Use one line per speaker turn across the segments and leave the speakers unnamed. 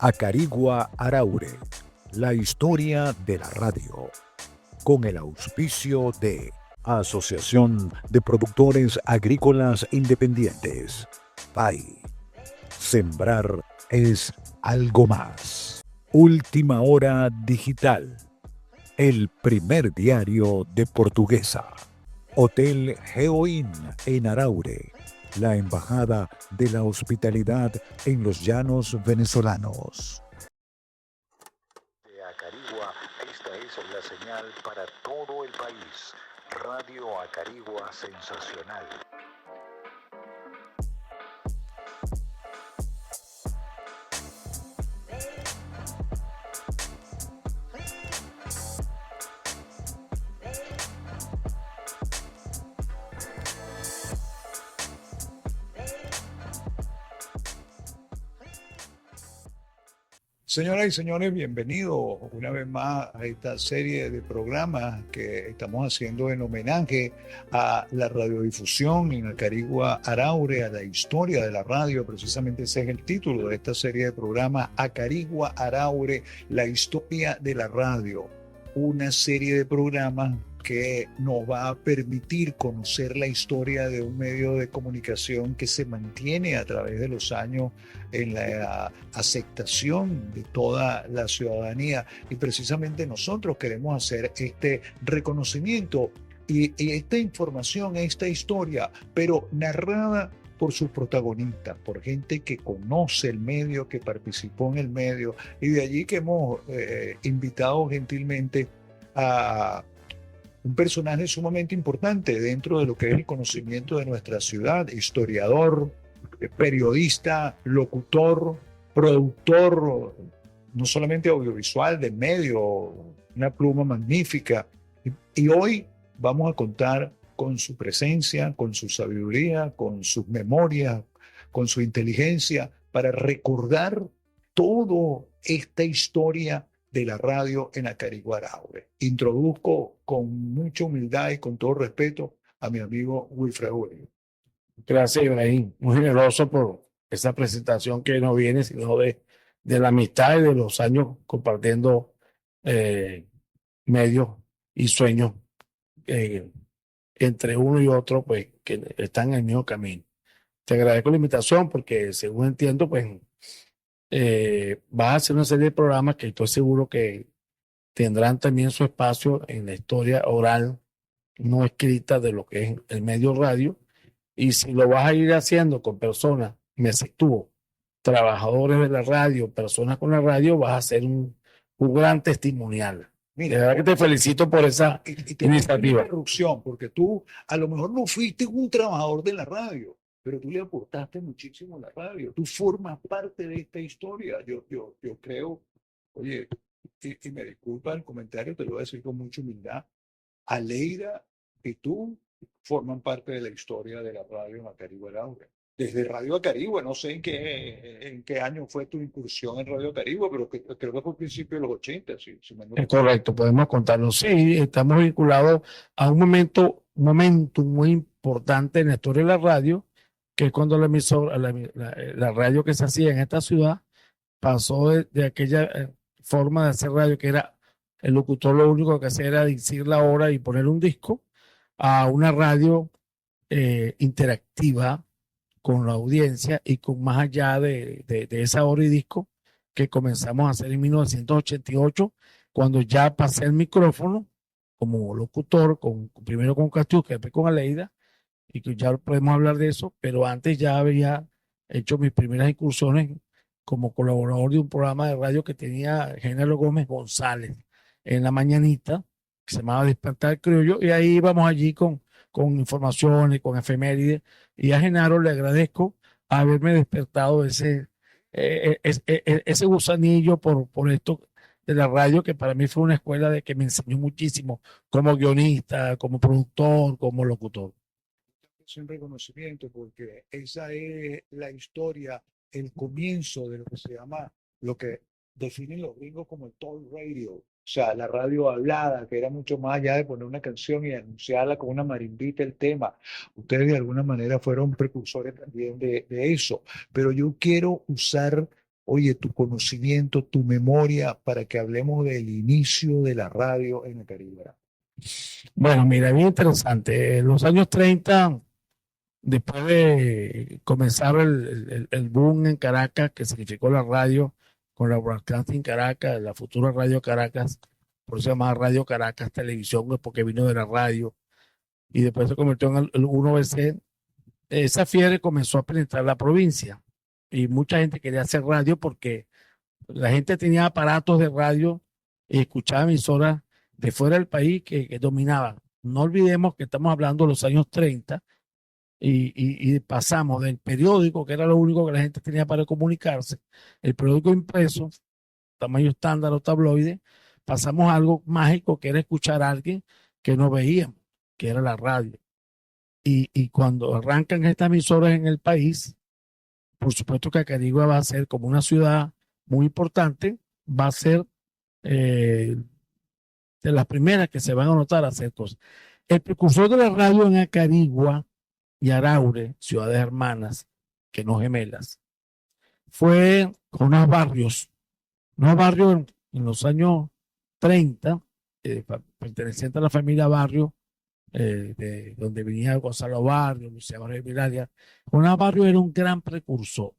Acarigua Araure, la historia de la radio, con el auspicio de Asociación de Productores Agrícolas Independientes, PAI. Sembrar es algo más. Última Hora Digital, el primer diario de Portuguesa. Hotel Geoin en Araure, la embajada de la hospitalidad en los llanos venezolanos.
De Acarigua, esta es la señal para todo el país. Radio Acarigua Sensacional.
Señoras y señores, bienvenidos una vez más a esta serie de programas que estamos haciendo en homenaje a la radiodifusión en Acarigua Araure, a la historia de la radio. Precisamente ese es el título de esta serie de programas, Acarigua Araure, la historia de la radio. Una serie de programas que nos va a permitir conocer la historia de un medio de comunicación que se mantiene a través de los años en la aceptación de toda la ciudadanía, y precisamente nosotros queremos hacer este reconocimiento y esta información, esta historia, pero narrada por sus protagonistas, por gente que conoce el medio, que participó en el medio, y de allí que hemos invitado gentilmente a un personaje sumamente importante dentro de lo que es el conocimiento de nuestra ciudad: historiador, periodista, locutor, productor, no solamente audiovisual, de medio, una pluma magnífica. Y hoy vamos a contar con su presencia, con su sabiduría, con sus memorias, con su inteligencia, para recordar toda esta historia de la radio en Acarigua Araure. Introduzco con mucha humildad y con todo respeto a mi amigo Wilfredo Bolívar.
Gracias, Ibrahim. Muy generoso por esa presentación que no viene sino de la amistad y de los años compartiendo medios y sueños entre uno y otro, pues que están en el mismo camino. Te agradezco la invitación porque, según entiendo, pues vas a hacer una serie de programas que estoy seguro que tendrán también su espacio en la historia oral, no escrita, de lo que es el medio radio. Y si lo vas a ir haciendo con personas, me sitúo, trabajadores de la radio, personas con la radio, vas a ser un gran testimonial.
Mira,
de verdad que te felicito por esa iniciativa.
Interrupción, porque tú a lo mejor no fuiste un trabajador de la radio, pero tú le aportaste muchísimo a la radio. Tú formas parte de esta historia. Yo creo, oye, y me disculpa el comentario, te lo voy a decir con mucha humildad, Aleida y tú forman parte de la historia de la radio en Acarigua Araure. Desde Radio Acarigua, no sé en qué año fue tu incursión en Radio Acarigua, pero creo que fue a principios de los 80. Si me no
Es correcto, podemos contarlo. Sí, estamos vinculados a un momento muy importante en la historia de la radio, que es cuando la radio que se hacía en esta ciudad pasó de aquella forma de hacer radio, que era el locutor lo único que hacía era decir la hora y poner un disco, a una radio interactiva con la audiencia y con más allá de esa hora y disco, que comenzamos a hacer en 1988, cuando ya pasé el micrófono como locutor, primero con Castiuca, después con Aleida, y que ya podemos hablar de eso, pero antes ya había hecho mis primeras incursiones como colaborador de un programa de radio que tenía Genaro Gómez González en la mañanita, que se llamaba Despertar Criollo, y ahí íbamos allí con informaciones, con efemérides, y a Genaro le agradezco haberme despertado ese gusanillo por esto de la radio, que para mí fue una escuela de que me enseñó muchísimo como guionista, como productor, como locutor.
Es un reconocimiento, porque esa es la historia, el comienzo de lo que se llama, lo que definen los gringos como el talk radio, o sea, la radio hablada, que era mucho más allá de poner una canción y anunciarla con una marimbita el tema. Ustedes de alguna manera fueron precursores también de eso, pero yo quiero usar oye, tu conocimiento, tu memoria, para que hablemos del inicio de la radio en el Caribe?
Bueno, mira, bien interesante. En los años 30, después de comenzar el boom en Caracas, que significó la radio, con la Broadcasting Caracas, la futura Radio Caracas, por eso se llamaba Radio Caracas Televisión, pues, porque vino de la radio, y después se convirtió en el 1BC. Esa fiebre comenzó a penetrar la provincia, y mucha gente quería hacer radio porque la gente tenía aparatos de radio y escuchaba emisoras de fuera del país que dominaban. No olvidemos que estamos hablando de los años 30 y pasamos del periódico, que era lo único que la gente tenía para comunicarse, el periódico impreso, tamaño estándar o tabloide, pasamos a algo mágico que era escuchar a alguien que no veíamos, que era la radio. Y cuando arrancan estas emisoras en el país, por supuesto que Acarigua va a ser como una ciudad muy importante, va a ser de las primeras que se van a notar a hacer cosas. El precursor de la radio en Acarigua y Araure, ciudades hermanas, que no gemelas, fue Jonás Barrios. Jonás Barrios en los años 30, perteneciente a la familia Barrios, de donde venía Gonzalo Barrios, Lucía Barrios de Vilaria. Jonás Barrios era un gran precursor.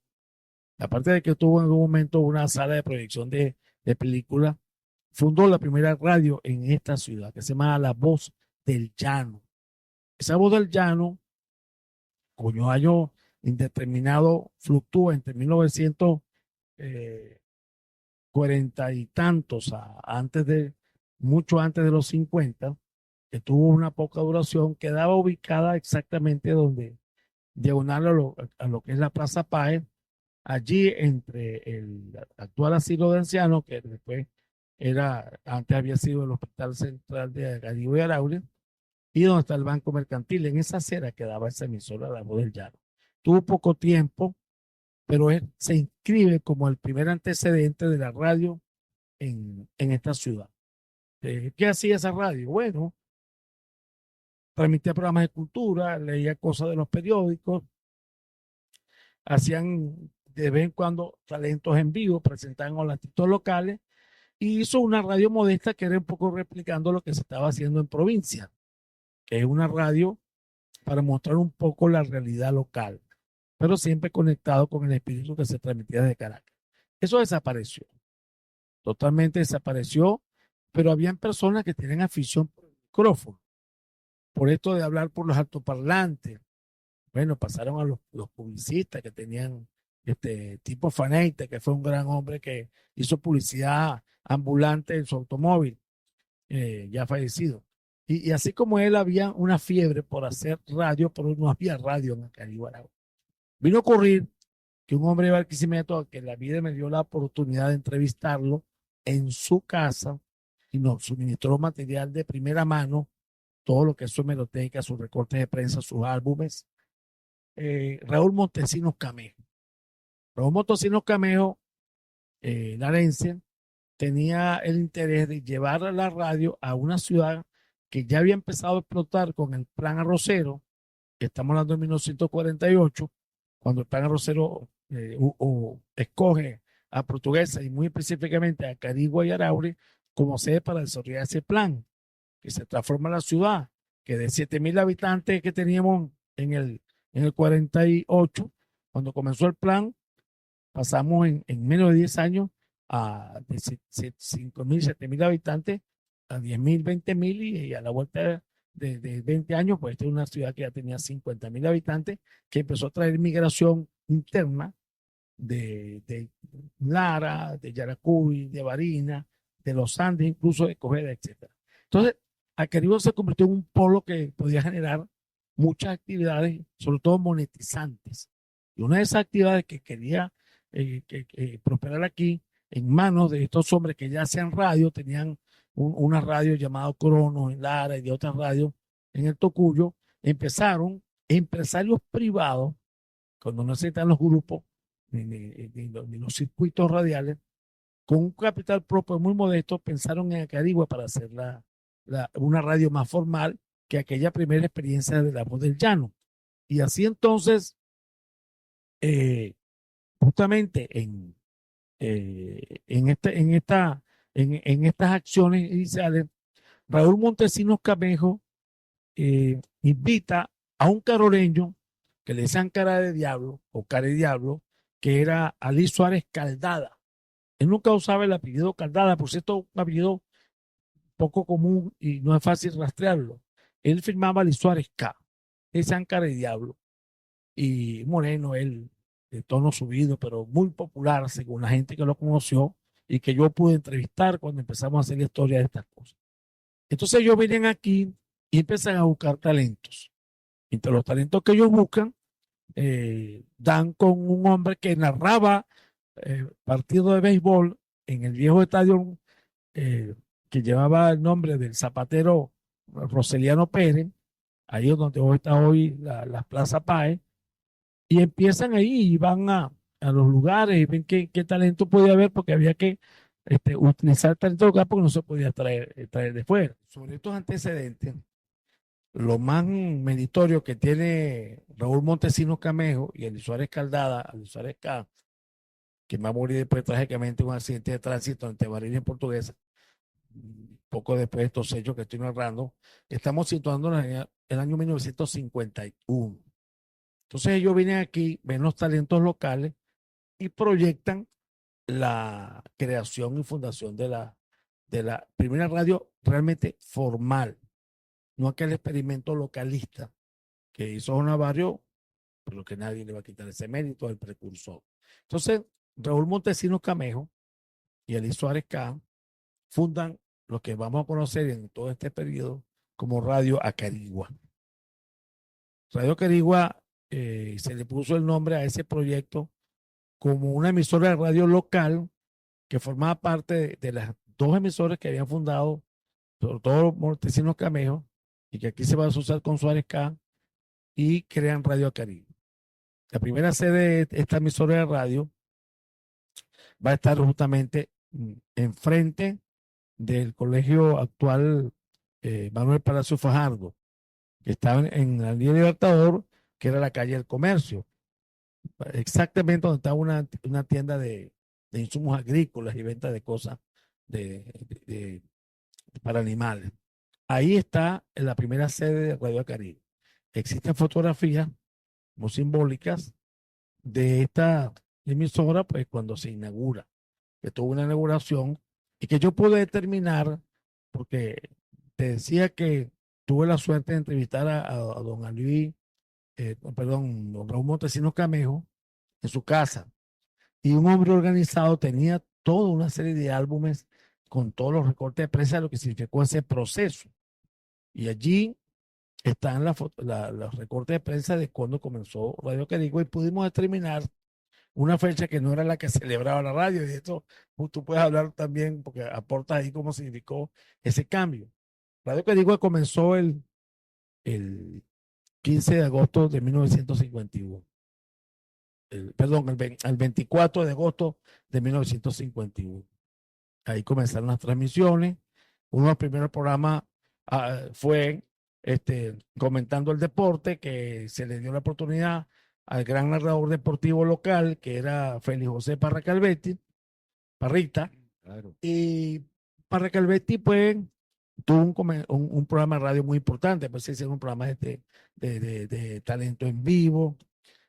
Aparte de que tuvo en algún momento una sala de proyección de películas, fundó la primera radio en esta ciudad, que se llama La Voz del Llano. Esa Voz del Llano, cuyo año indeterminado fluctúa entre 1940 y tantos, mucho antes de los 50, que tuvo una poca duración, quedaba ubicada exactamente donde, diagonal a lo que es la Plaza Páez, allí entre el actual asilo de ancianos, que después antes había sido el Hospital Central de Acarigua y Araure, y donde está el Banco Mercantil. En esa acera quedaba esa emisora, La Voz del Llano. Tuvo poco tiempo, pero se inscribe como el primer antecedente de la radio en esta ciudad. ¿Qué hacía esa radio? Bueno, transmitía programas de cultura, leía cosas de los periódicos, hacían de vez en cuando talentos en vivo, presentaban a los artistas locales, y hizo una radio modesta que era un poco replicando lo que se estaba haciendo en provincia, que es una radio para mostrar un poco la realidad local, pero siempre conectado con el espíritu que se transmitía desde Caracas. Eso desapareció, totalmente desapareció, pero habían personas que tenían afición por el micrófono, por esto de hablar por los altoparlantes. Bueno, pasaron a los publicistas que tenían tipo Faneite, que fue un gran hombre que hizo publicidad ambulante en su automóvil, ya fallecido. Y así como él, había una fiebre por hacer radio, pero no había radio en Acarigua. Vino a ocurrir que un hombre de Barquisimeto, que la vida me dio la oportunidad de entrevistarlo en su casa y nos suministró material de primera mano, todo lo que es su hemeroteca, sus recortes de prensa, sus álbumes. Raúl Montesinos Camejo. Raúl Montesinos Camejo, larense, tenía el interés de llevar a la radio a una ciudad que ya había empezado a explotar con el Plan Arrocero, que estamos hablando de 1948, cuando el Plan Arrocero escoge a Portuguesa y muy específicamente a Acarigua y Araure como sede para desarrollar ese plan, que se transforma la ciudad, que de 7,000 habitantes que teníamos en el 48, cuando comenzó el plan, pasamos en menos de 10 años de 5,000, 7,000 habitantes a 10,000, 20,000 y a la vuelta de 20 años, pues esta es una ciudad que ya tenía 50,000 habitantes, que empezó a traer migración interna de Lara, de Yaracuy, de Barinas, de los Andes, incluso de Cojera, etc. Entonces, Acarigua se convirtió en un polo que podía generar muchas actividades, sobre todo monetizantes. Y una de esas actividades que quería prosperar aquí, en manos de estos hombres que ya hacían radio, tenían una radio llamada Cronos en Lara y de otras radios en el Tocuyo, empezaron empresarios privados, cuando no necesitan los grupos ni los circuitos radiales, con un capital propio muy modesto, pensaron en Acarigua para hacer una radio más formal que aquella primera experiencia de La Voz del Llano. Y así entonces, justamente en en estas acciones iniciales, Raúl Montesinos Camejo invita a un caroleño que le decían cara de diablo o cara de diablo, que era Ali Suárez Caldada. Él nunca usaba el apellido Caldada, por cierto, un apellido poco común y no es fácil rastrearlo. Él firmaba Ali Suárez K, decían cara de diablo. Y moreno, él, de tono subido, pero muy popular según la gente que lo conoció y que yo pude entrevistar cuando empezamos a hacer la historia de estas cosas. Entonces ellos vienen aquí y empiezan a buscar talentos. Entre los talentos que ellos buscan, dan con un hombre que narraba partidos de béisbol en el viejo estadio que llevaba el nombre del zapatero Roseliano Pérez, ahí es donde está hoy la Plaza Páez, y empiezan ahí y van a los lugares y ven qué talento podía haber, porque había que utilizar talento local porque no se podía traer de fuera. Sobre estos antecedentes, lo más meritorio que tiene Raúl Montesinos Camejo y Eli Suárez Caldada, Eli Suárez K, que va a morir después trágicamente en un accidente de tránsito entre Barina y Portuguesa, poco después de estos hechos que estoy narrando, estamos situando en el año 1951. Entonces ellos vienen aquí, ven los talentos locales y proyectan la creación y fundación de la primera radio realmente formal, no aquel experimento localista que hizo Zona Barrio, pero que nadie le va a quitar ese mérito al precursor. Entonces, Raúl Montesinos Camejo y Eli Suárez K fundan lo que vamos a conocer en todo este periodo como Radio Acarigua. Radio Acarigua se le puso el nombre a ese proyecto como una emisora de radio local que formaba parte de las dos emisoras que habían fundado, sobre todo Montesinos Camejo, y que aquí se va a asociar con Suárez K, y crean Radio Acarigua. La primera sede de esta emisora de radio va a estar justamente enfrente del colegio actual Manuel Palacio Fajardo, que estaba en la línea Libertador, que era la calle del Comercio, exactamente donde estaba una tienda de insumos agrícolas y venta de cosas para animales. Ahí está la primera sede de Radio Caribe. Existen fotografías muy simbólicas de esta emisora, pues cuando se inaugura, que tuvo una inauguración y que yo pude determinar, porque te decía que tuve la suerte de entrevistar a don Luis, don Raúl Montesinos Camejo en su casa, y un hombre organizado tenía toda una serie de álbumes con todos los recortes de prensa de lo que significó ese proceso. Y allí están los recortes de prensa de cuando comenzó Radio Carigua y pudimos determinar una fecha que no era la que celebraba la radio. Y de esto tú puedes hablar también porque aportas ahí cómo significó ese cambio. Radio Carigua comenzó el 15 de agosto de 1951. El 24 de agosto de 1951. Ahí comenzaron las transmisiones. Uno de los primeros programas fue comentando el deporte, que se le dio la oportunidad al gran narrador deportivo local, que era Félix José Parra Calvetti, Parrita. Claro. Y Parra Calvetti, pues, tuvo un programa de radio muy importante, pues se hicieron un programa de talento en vivo,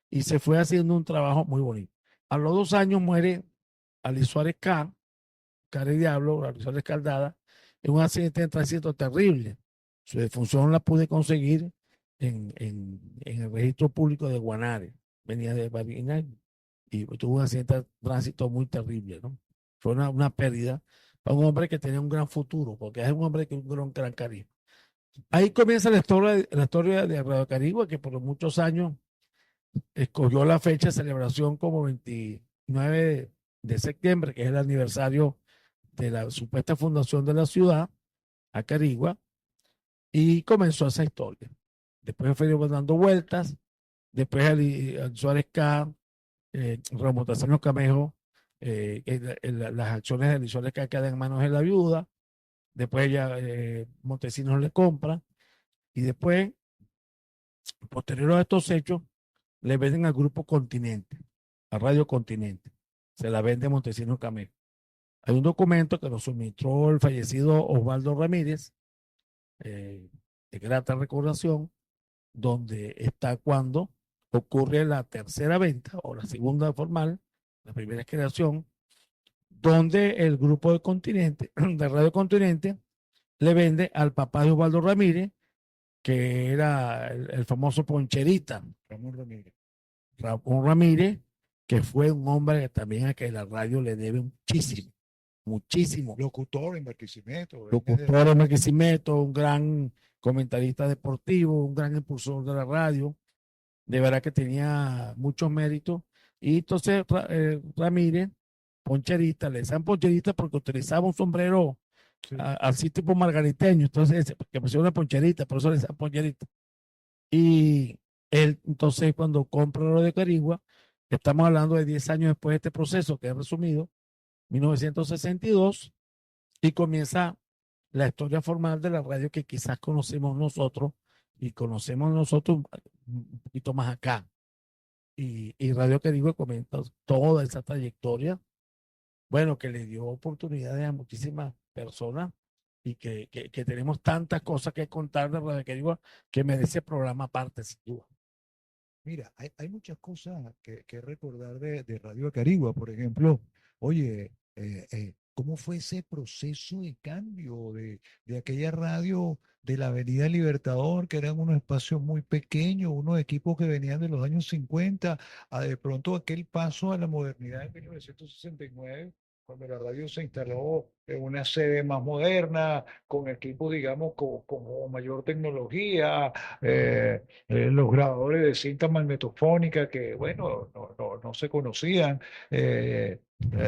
y se fue haciendo un trabajo muy bonito. A los 2 años muere Ali Suárez K, cara de diablo, Ali Suárez Caldada, en un accidente de tránsito terrible. Su defunción la pude conseguir en el registro público de Guanare. Venía de Barinas y tuvo un accidente de tránsito muy terrible, ¿no? Fue una pérdida para un hombre que tenía un gran futuro, porque es un hombre que tuvo un gran carisma. Ahí comienza la historia de Radio Carigua, que por muchos años escogió la fecha de celebración como 29 de septiembre, que es el aniversario de la supuesta fundación de la ciudad, Acarigua, y comenzó esa historia. Después fue dando vueltas, después al Suárez K, Ramón Montesinos Camejo, las acciones de Suárez K quedan en manos de la viuda, después ella, Montesinos le compra, y después, posterior a estos hechos, le venden al Grupo Continente, a Radio Continente. se la vende Montesinos Camilo. Hay un documento que nos suministró el fallecido Osvaldo Ramírez, de grata recordación, donde está cuando ocurre la tercera venta o la segunda formal, la primera creación, donde el grupo de Continente, de Radio Continente, le vende al papá de Osvaldo Ramírez, que era el famoso Poncherita,
Ramón Ramírez.
Ramón Ramírez, que fue un hombre que también a que la radio le debe muchísimo, muchísimo.
Locutor en Barquisimeto.
Locutor en Barquisimeto, un gran comentarista deportivo, un gran impulsor de la radio, de verdad que tenía muchos méritos. Y entonces Ramírez, Poncherita, le decían Poncherita porque utilizaba un sombrero
Sí.
así tipo margariteño, entonces que parecía una poncherita, por eso le decían Poncherita. Y él, entonces, cuando compra Radio Carigua, estamos hablando de 10 años después de este proceso que he resumido, 1962, y comienza la historia formal de la radio que quizás conocemos nosotros y conocemos nosotros un poquito más acá. Y Radio Carigua comenta toda esa trayectoria, bueno, que le dio oportunidades a muchísimas personas y que tenemos tantas cosas que contar de Radio Carigua que merece programa aparte, sin duda.
Mira, hay muchas cosas que recordar de Radio Acarigua. Por ejemplo, oye, ¿cómo fue ese proceso de cambio de aquella radio de la Avenida Libertador, que eran unos espacios muy pequeños, unos equipos que venían de los años 50, a de pronto aquel paso a la modernidad en 1969, cuando la radio se instaló en una sede más moderna, con equipos, digamos, con mayor tecnología, los grabadores de cinta magnetofónica que, bueno, no se conocían,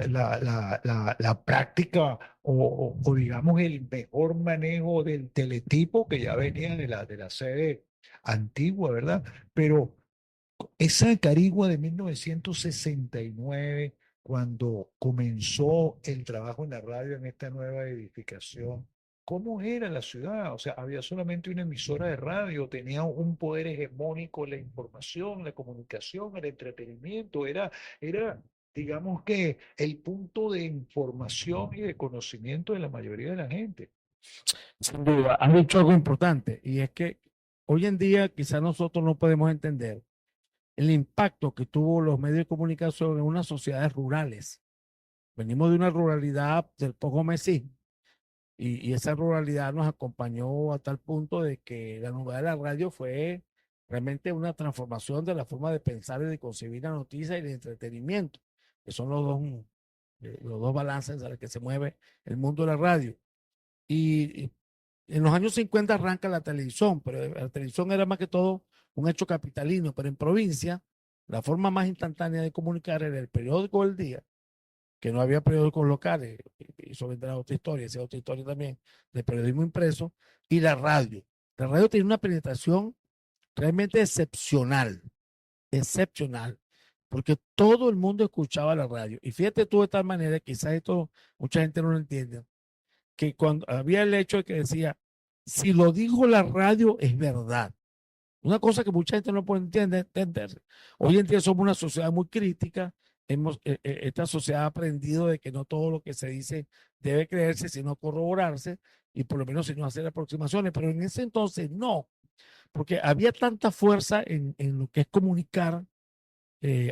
la práctica o digamos el mejor manejo del teletipo que ya venía de la sede antigua, ¿verdad? Pero esa Carigua de 1969, cuando comenzó el trabajo en la radio en esta nueva edificación, ¿cómo era la ciudad? O sea, había solamente una emisora de radio, tenía un poder hegemónico en la información, la comunicación, el entretenimiento, era, digamos que el punto de información y de conocimiento de la mayoría de la gente.
Sin duda, has dicho algo importante y es que hoy en día quizás nosotros no podemos entender el impacto que tuvo los medios de comunicación en unas sociedades rurales. Venimos de una ruralidad del poco mesí y esa ruralidad nos acompañó a tal punto de que la novedad de la radio fue realmente una transformación de la forma de pensar y de concebir la noticia y el entretenimiento, que son los dos balances a los que se mueve el mundo de la radio. Y en los años 50 arranca la televisión, pero la televisión era más que todo un hecho capitalino, pero en provincia la forma más instantánea de comunicar era el periódico del día, que no había periódicos locales, y eso vendrá otra historia, esa es otra historia también, de periodismo impreso, y la radio. La radio tiene una penetración realmente excepcional, excepcional, porque todo el mundo escuchaba la radio. Y fíjate tú de tal manera, quizás esto mucha gente no lo entiende, que cuando había el hecho de que decía, si lo dijo la radio es verdad. Una cosa que mucha gente no puede entender. Hoy en día somos una sociedad muy crítica. Esta sociedad ha aprendido de que no todo lo que se dice debe creerse, sino corroborarse y por lo menos sino hacer aproximaciones. Pero en ese entonces no, porque había tanta fuerza en lo que es comunicar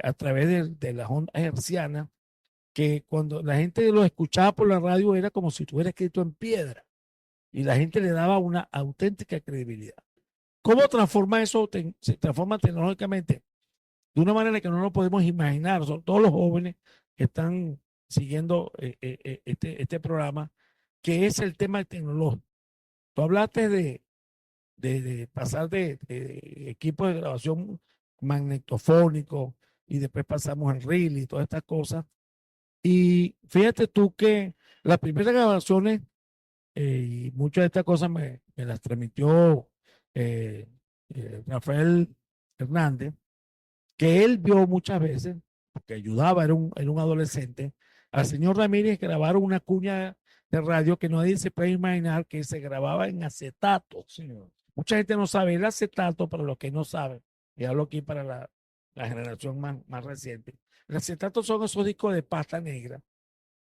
a través de las ondas hertzianas que cuando la gente lo escuchaba por la radio era como si estuviera escrito en piedra y la gente le daba una auténtica credibilidad. ¿Cómo transforma eso? Se transforma tecnológicamente de una manera que no lo podemos imaginar. Son todos los jóvenes que están siguiendo este programa, que es el tema tecnológico. Tú hablaste de pasar de equipos de grabación magnetofónico y después pasamos al reel y todas estas cosas. Y fíjate tú que las primeras grabaciones y muchas de estas cosas me las transmitió Rafael Hernández, que él vio muchas veces, porque ayudaba, era un adolescente, al señor Ramírez grabar una cuña de radio que nadie se puede imaginar que se grababa en acetato. Señor. Mucha gente no sabe el acetato, para los que no saben, y hablo aquí para la generación más reciente. El acetato son esos discos de pasta negra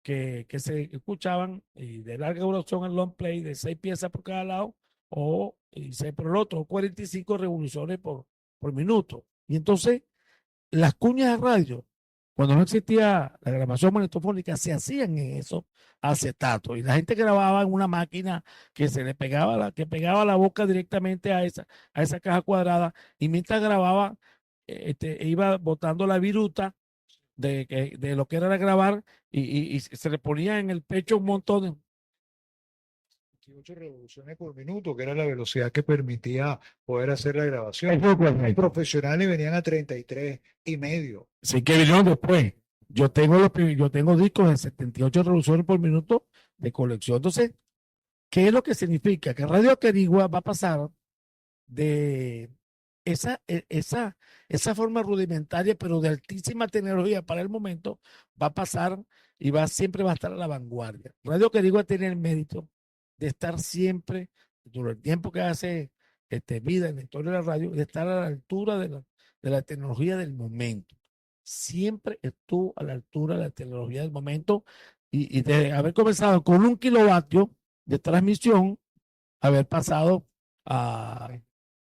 que se escuchaban y de larga duración en long play de 6 piezas por cada lado o y 6 por el otro, o 45 revoluciones por minuto. Y entonces las cuñas de radio, cuando no existía la grabación magnetofónica, se hacían en esos acetatos y la gente grababa en una máquina que se le pegaba que pegaba la boca directamente a esa caja cuadrada y mientras grababa iba botando la viruta de lo que era grabar y se le ponía en el pecho un montón de...
28 revoluciones por minuto, que era la velocidad que permitía poder hacer la grabación.
Eso es correcto.
Los profesionales venían a 33 y medio.
Sí, que vinieron después. Yo tengo discos de 78 revoluciones por minuto de colección. Entonces, ¿qué es lo que significa? Que Radio Acarigua va a pasar de esa forma rudimentaria, pero de altísima tecnología para el momento, va a pasar y siempre va a estar a la vanguardia. Radio Acarigua tiene el mérito de estar siempre, durante el tiempo que hace vida en la historia de la radio, de estar a la altura de la tecnología del momento. Siempre estuvo a la altura de la tecnología del momento y de haber comenzado con 1 kilovatio de transmisión, haber pasado a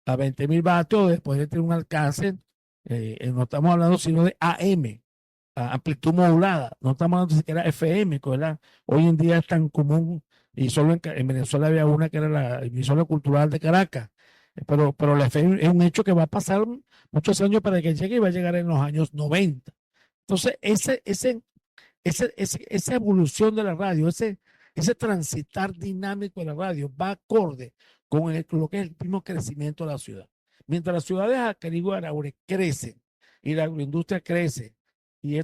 20.000 vatios, después de tener un alcance, no estamos hablando sino de AM, amplitud modulada, no estamos hablando ni siquiera FM, que hoy en día es tan común, y solo en Venezuela había una que era la emisora cultural de Caracas, pero la FM es un hecho que va a pasar muchos años para que llegue y va a llegar en los años 90. Entonces, esa evolución de la radio, ese transitar dinámico de la radio va acorde con lo que es el mismo crecimiento de la ciudad. Mientras las ciudades de Acarigua y Araure crecen y la agroindustria crece y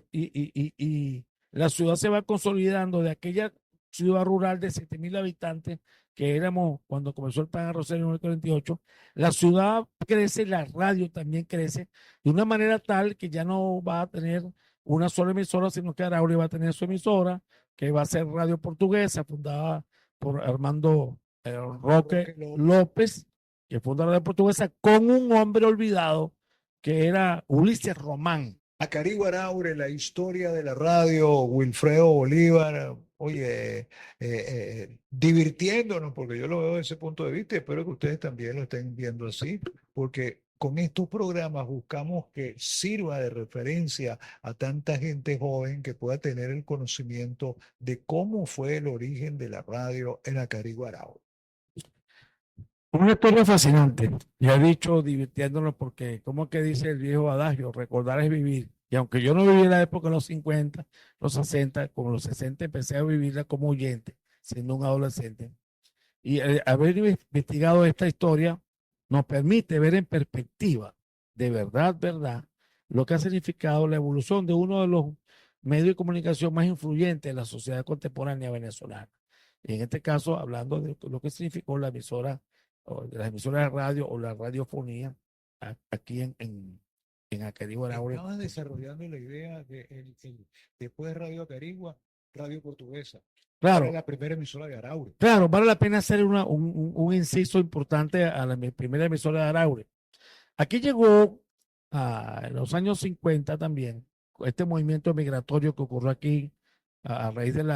la ciudad se va consolidando de aquella ciudad rural de 7.000 habitantes que éramos cuando comenzó el plan arrocero en el 48, la ciudad crece, la radio también crece de una manera tal que ya no va a tener una sola emisora, sino que Araure va a tener su emisora, que va a ser Radio Portuguesa, fundada por Armando Roque López, que funda Radio Portuguesa, con un hombre olvidado que era Ulises Román.
Acarigua Araure, la historia de la radio, Wilfredo Bolívar, oye, divirtiéndonos, porque yo lo veo desde ese punto de vista y espero que ustedes también lo estén viendo así, porque con estos programas buscamos que sirva de referencia a tanta gente joven que pueda tener el conocimiento de cómo fue el origen de la radio en Acarigua Araure.
Una historia fascinante. Ya he dicho divirtiéndonos porque, como que dice el viejo adagio, recordar es vivir. Y aunque yo no viví la época de los 50, los 60, como los 60 empecé a vivirla como oyente, siendo un adolescente. Y haber investigado esta historia nos permite ver en perspectiva, de verdad, lo que ha significado la evolución de uno de los medios de comunicación más influyentes en la sociedad contemporánea venezolana. Y en este caso, hablando de lo que significó la emisora, o de las emisoras de radio o la radiofonía aquí en Acarigua Araure.
Estabas desarrollando la idea de después de Radio Acarigua, Radio Portuguesa.
Claro.
Era la primera emisora de Araure.
Claro, vale la pena hacer un inciso importante a la primera emisora de Araure. Aquí llegó en los años 50 también, este movimiento migratorio que ocurrió aquí a raíz del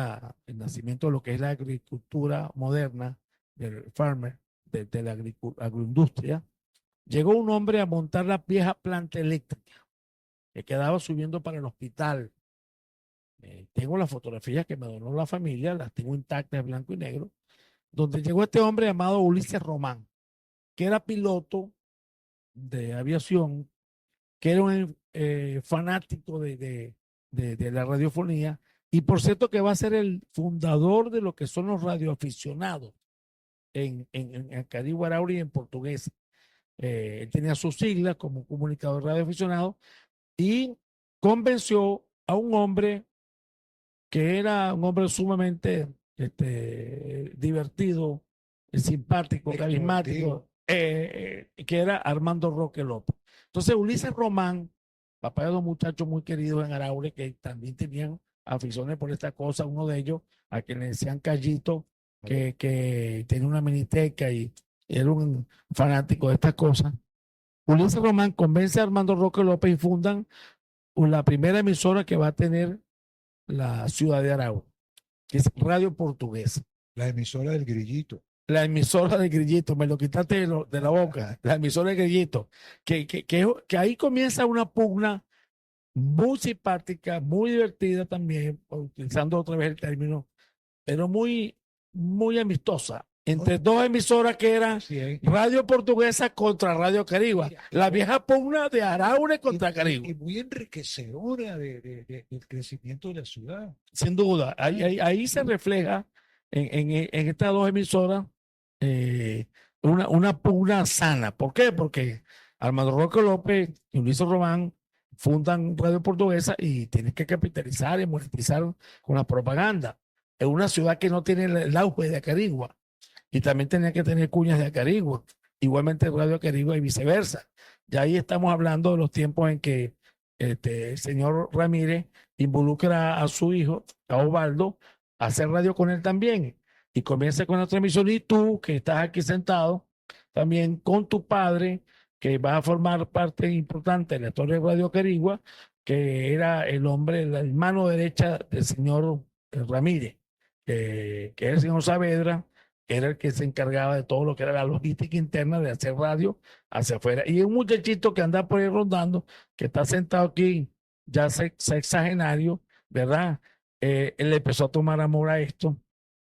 nacimiento de lo que es la agricultura moderna, del farmer, de la agroindustria. Llegó un hombre a montar la vieja planta eléctrica que quedaba subiendo para el hospital. Tengo las fotografías que me donó la familia, las tengo intactas, blanco y negro, donde llegó este hombre llamado Ulises Román, que era piloto de aviación, que era un fanático de la radiofonía, y por cierto que va a ser el fundador de lo que son los radioaficionados en Acarigua Araure y en Portuguesa. Él tenía sus siglas como comunicador radioaficionado y convenció a un hombre que era un hombre sumamente divertido, simpático, carismático, que era Armando Roque López. Entonces Ulises Román, papá de dos muchachos muy queridos en Araure que también tenían aficiones por esta cosa, uno de ellos a quien le decían Callito, que tenía una miniteca y era un fanático de estas cosas. Ulises Román convence a Armando Roque López y fundan la primera emisora que va a tener la ciudad de Aragua, que es Radio Portuguesa.
La emisora del Grillito.
La emisora de Grillito, me lo quitaste de la boca, la emisora de Grillito, que ahí comienza una pugna muy simpática, muy divertida también, utilizando otra vez el término, pero muy amistosa, entre dos emisoras que eran
Sí,
Radio Portuguesa contra Radio Carigua, la vieja pugna de Araure contra Carigua.
y muy enriquecedora del crecimiento de la ciudad.
Sin duda, ahí se refleja en estas dos emisoras una pugna sana. ¿Por qué? Porque Armando Roque López y Luis Román fundan Radio Portuguesa y tienen que capitalizar y monetizar con la propaganda. Es una ciudad que no tiene el auge de Acarigua y también tenía que tener cuñas de Acarigua. Igualmente Radio Acarigua y viceversa. Ya ahí estamos hablando de los tiempos en que el señor Ramírez involucra a su hijo, a Osvaldo, a hacer radio con él también. Y comienza con la transmisión y tú, que estás aquí sentado, también con tu padre, que va a formar parte importante de la historia de Radio Carigua, que era el hombre, la mano derecha del señor Ramírez, que era el señor Saavedra, que era el que se encargaba de todo lo que era la logística interna de hacer radio hacia afuera. Y un muchachito que anda por ahí rondando, que está sentado aquí, ya sexagenario, ¿verdad? Él empezó a tomar amor a esto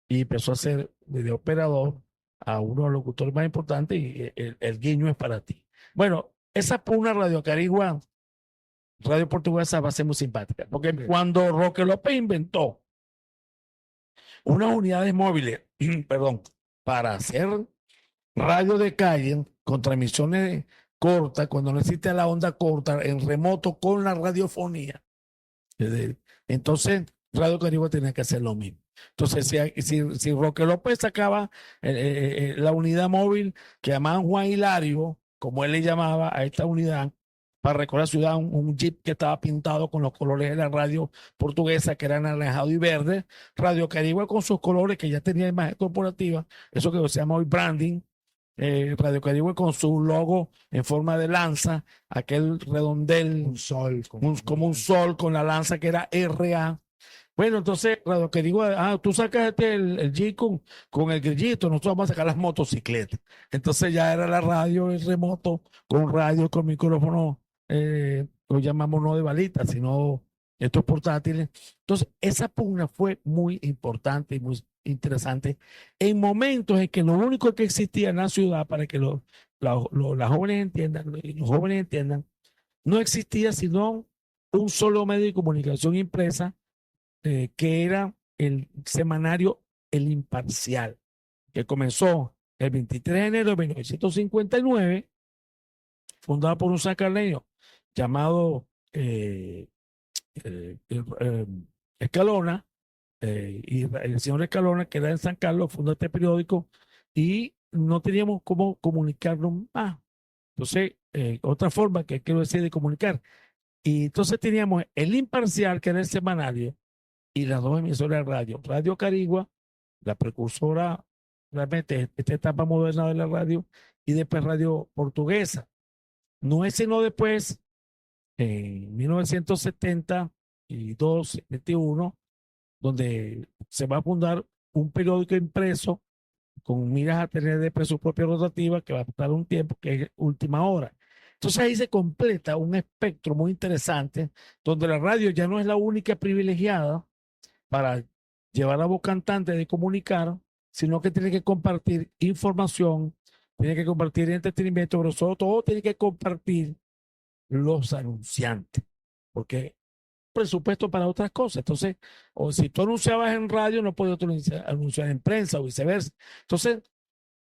y empezó a ser video operador a uno de los locutores más importantes y el guiño es para ti. Bueno, esa pugna Radio Carigua, Radio Portuguesa va a ser muy simpática, porque
Sí.
cuando Roque López inventó unas unidades móviles, perdón, para hacer radio de calle con transmisiones cortas, cuando no existe la onda corta, en remoto con la radiofonía. Entonces, Radio Carigua tenía que hacer lo mismo. Entonces, si Roque López sacaba la unidad móvil que llamaban Juan Hilario, como él le llamaba a esta unidad, para recorrer la ciudad, un jeep que estaba pintado con los colores de la radio portuguesa, que eran anaranjado y verde, Radio Carigua con sus colores, que ya tenía imagen corporativa, eso que se llama hoy branding, Radio Carigua con su logo en forma de lanza, aquel redondel,
Un sol.
como un sol con la lanza que era RA. Bueno, entonces, Radio Carigua, tú sacaste el Jeep con el grillito, nosotros vamos a sacar las motocicletas. Entonces ya era la radio, el remoto, con radio, con micrófono, lo llamamos no de balita, sino estos portátiles. Entonces, esa pugna fue muy importante y muy interesante en momentos en que lo único que existía en la ciudad, para que las jóvenes entiendan, y los jóvenes entiendan, no existía sino un solo medio de comunicación impresa, que era el semanario El Imparcial, que comenzó el 23 de enero de 1959, fundado por un sacarleño llamado Escalona, y el señor Escalona, que era en San Carlos, fundó este periódico y no teníamos cómo comunicarnos más. Entonces, otra forma que quiero decir de comunicar. Y entonces teníamos El Imparcial, que era el semanario, y las dos emisoras de radio. Radio Carigua, la precursora realmente de esta etapa moderna de la radio, y después Radio Portuguesa. No es sino después, en 1972, 71, donde se va a fundar un periódico impreso con miras a tener de su propia rotativa, que va a estar un tiempo, que es Última Hora. Entonces ahí se completa un espectro muy interesante, donde la radio ya no es la única privilegiada para llevar a voz cantante de comunicar, sino que tiene que compartir información, tiene que compartir entretenimiento, pero sobre todo tiene que compartir los anunciantes, porque presupuesto para otras cosas. Entonces, o si tú anunciabas en radio, no podías anunciar en prensa o viceversa. Entonces,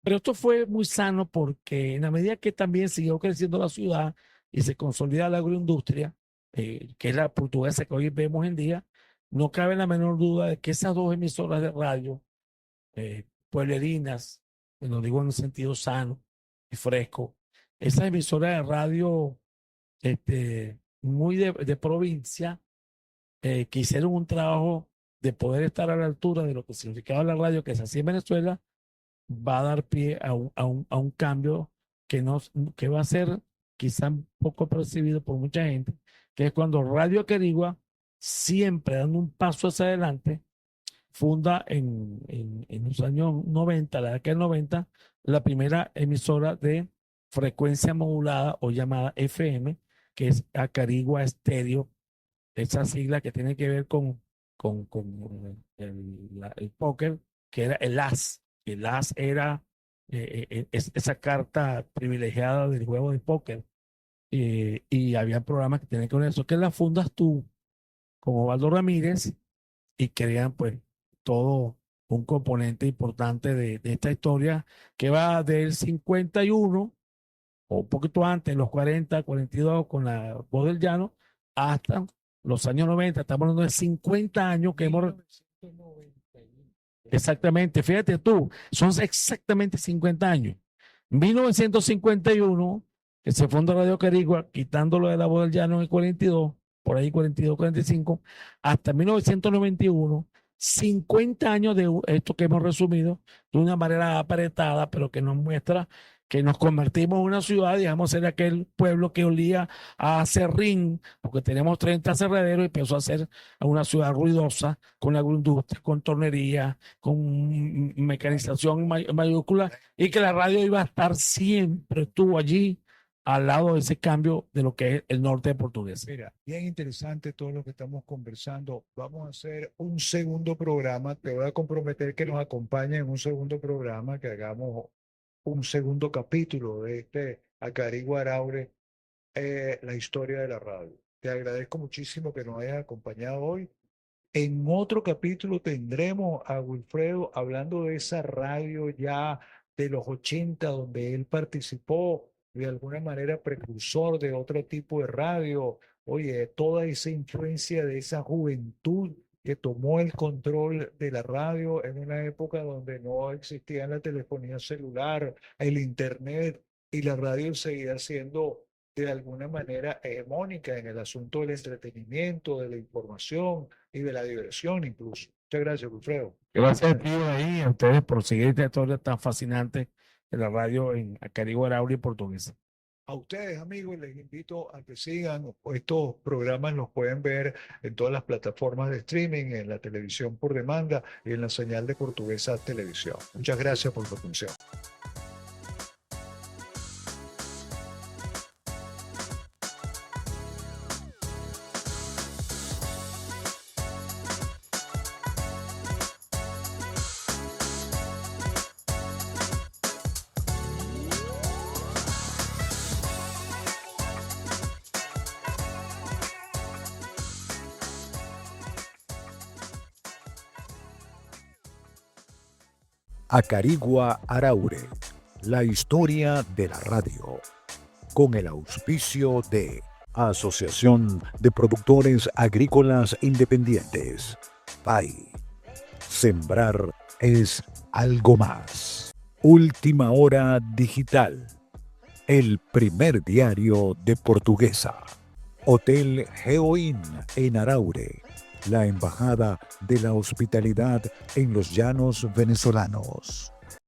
pero esto fue muy sano porque en la medida que también siguió creciendo la ciudad y se consolida la agroindustria, que es la portuguesa que hoy vemos en día, no cabe la menor duda de que esas dos emisoras de radio, pueblerinas, lo digo en un sentido sano y fresco, esas emisoras de radio muy de provincia, que hicieron un trabajo de poder estar a la altura de lo que significaba la radio que se hacía en Venezuela, va a dar pie a un cambio que va a ser quizá un poco percibido por mucha gente, que es cuando Radio Acarigua, siempre dando un paso hacia adelante, funda en los años 90, la década del 90, la primera emisora de frecuencia modulada o llamada FM, que es Acarigua Estéreo, esa sigla que tiene que ver con el póker, que era el as. El as era esa carta privilegiada del juego de póker. Y había programas que tenían que ver eso, que la fundas tú con Osvaldo Ramírez y crean pues todo un componente importante de esta historia que va del 51 o un poquito antes, los 40, 42 con la voz del llano, hasta los años 90. Estamos hablando de 50 años que hemos... Exactamente, fíjate tú, son exactamente 50 años. 1951, que se funda Radio Acarigua, quitándolo de la voz del llano en el 42, por ahí 42, 45, hasta 1991, 50 años de esto que hemos resumido de una manera apretada, pero que nos muestra que nos convertimos en una ciudad, digamos, ser aquel pueblo que olía a serrín, porque teníamos 30 aserraderos y empezó a ser una ciudad ruidosa, con agroindustria, con tornería, con mecanización mayúscula, y que la radio iba a estar siempre, estuvo allí al lado de ese cambio de lo que es el norte de Portuguesa.
Mira, bien interesante todo lo que estamos conversando. Vamos a hacer un segundo programa. Te voy a comprometer que nos acompañe en un segundo programa, que hagamos un segundo capítulo de este Acarigua Araure, la historia de la radio. Te agradezco muchísimo que nos hayas acompañado hoy. En otro capítulo tendremos a Wilfredo hablando de esa radio ya de los 80, donde él participó de alguna manera precursor de otro tipo de radio. Oye, toda esa influencia de esa juventud que tomó el control de la radio en una época donde no existía la telefonía celular, el internet, y la radio seguía siendo de alguna manera hegemónica en el asunto del entretenimiento, de la información y de la diversión incluso. Muchas gracias, Wilfredo.
Gracias a ti ahí, a ustedes por seguir esta historia tan fascinante de la radio en Acarigua Araure y Portuguesa.
A ustedes, amigos, les invito a que sigan. Estos programas los pueden ver en todas las plataformas de streaming, en la televisión por demanda y en la señal de Portuguesa Televisión. Muchas gracias por su atención.
Acarigua Araure, la historia de la radio, con el auspicio de Asociación de Productores Agrícolas Independientes, PAI. Sembrar es algo más. Última Hora Digital, el primer diario de Portuguesa. Hotel Geoin en Araure, la embajada de la hospitalidad en los llanos venezolanos.